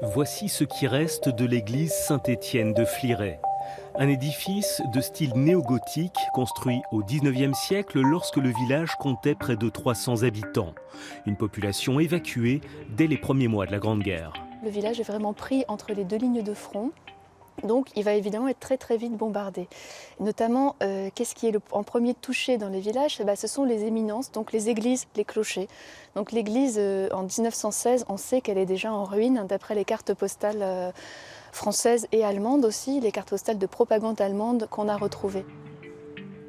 Voici ce qui reste de l'église Saint-Étienne de Flirey. Un édifice de style néo-gothique construit au XIXe siècle lorsque le village comptait près de 300 habitants. Une population évacuée dès les premiers mois de la Grande Guerre. Le village est vraiment pris entre les deux lignes de front. Donc il va évidemment être très vite bombardé. Notamment, qu'est-ce qui est en premier touché dans les villages? Ce sont les éminences, donc les églises, les clochers. Donc l'église, en 1916, on sait qu'elle est déjà en ruine, d'après les cartes postales françaises et allemandes aussi, les cartes postales de propagande allemande qu'on a retrouvées.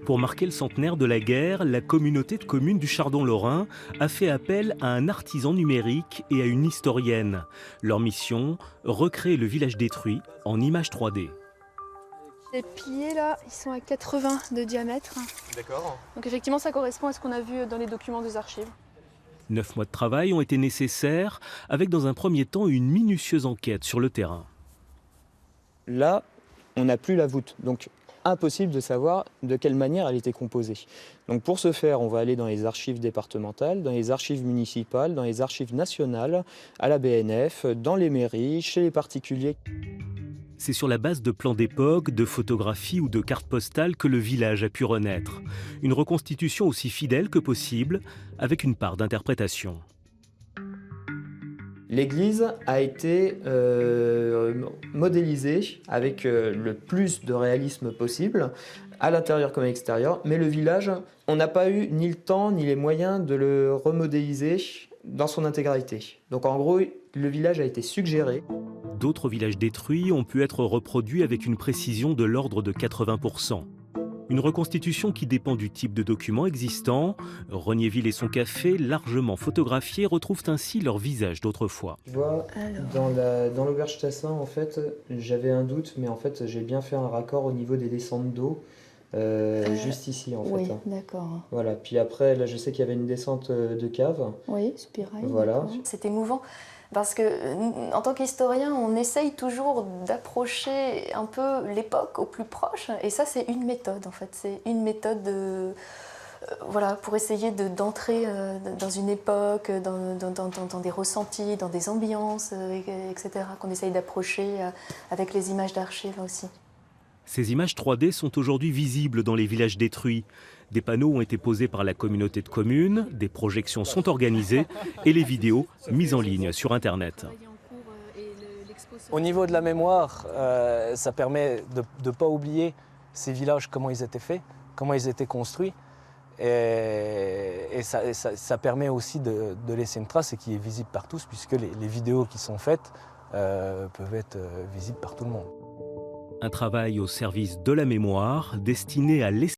Pour marquer le centenaire de la guerre, la communauté de communes du Chardon-Lorrain a fait appel à un artisan numérique et à une historienne. Leur mission, recréer le village détruit en images 3D. Les piliers là, ils sont à 80 de diamètre. D'accord. Donc effectivement, ça correspond à ce qu'on a vu dans les documents des archives. 9 mois de travail ont été nécessaires, avec dans un premier temps une minutieuse enquête sur le terrain. Là, on n'a plus la voûte, donc impossible de savoir de quelle manière elle était composée. Donc pour ce faire, on va aller dans les archives départementales, dans les archives municipales, dans les archives nationales, à la BNF, dans les mairies, chez les particuliers. C'est sur la base de plans d'époque, de photographies ou de cartes postales que le village a pu renaître. Une reconstitution aussi fidèle que possible, avec une part d'interprétation. L'église a été modélisée avec le plus de réalisme possible, à l'intérieur comme à l'extérieur, mais le village, on n'a pas eu ni le temps ni les moyens de le remodéliser dans son intégralité. Donc en gros, le village a été suggéré. D'autres villages détruits ont pu être reproduits avec une précision de l'ordre de 80%. Une reconstitution qui dépend du type de document existant. Regnéville et son café, largement photographiés, retrouvent ainsi leur visage d'autrefois. Tu vois, dans l'auberge Tassin, en fait, j'avais un doute, mais en fait, j'ai bien fait un raccord au niveau des descentes d'eau, juste ici, en fait. Oui, d'accord. Voilà, puis après, là, je sais qu'il y avait une descente de cave. Oui, spirale. Voilà. C'est émouvant. Parce que, en tant qu'historien, on essaye toujours d'approcher un peu l'époque au plus proche. Et ça, c'est une méthode, en fait. C'est une méthode voilà, pour essayer d'entrer dans une époque, dans des ressentis, dans des ambiances, etc., qu'on essaye d'approcher avec les images d'archives aussi. Ces images 3D sont aujourd'hui visibles dans les villages détruits. Des panneaux ont été posés par la communauté de communes, des projections sont organisées et les vidéos mises en ligne sur Internet. Au niveau de la mémoire, ça permet de ne pas oublier ces villages, comment ils étaient faits, comment ils étaient construits. Et ça permet aussi de laisser une trace et qui est visible par tous, puisque les vidéos qui sont faites peuvent être visibles par tout le monde. Un travail au service de la mémoire destiné à laisser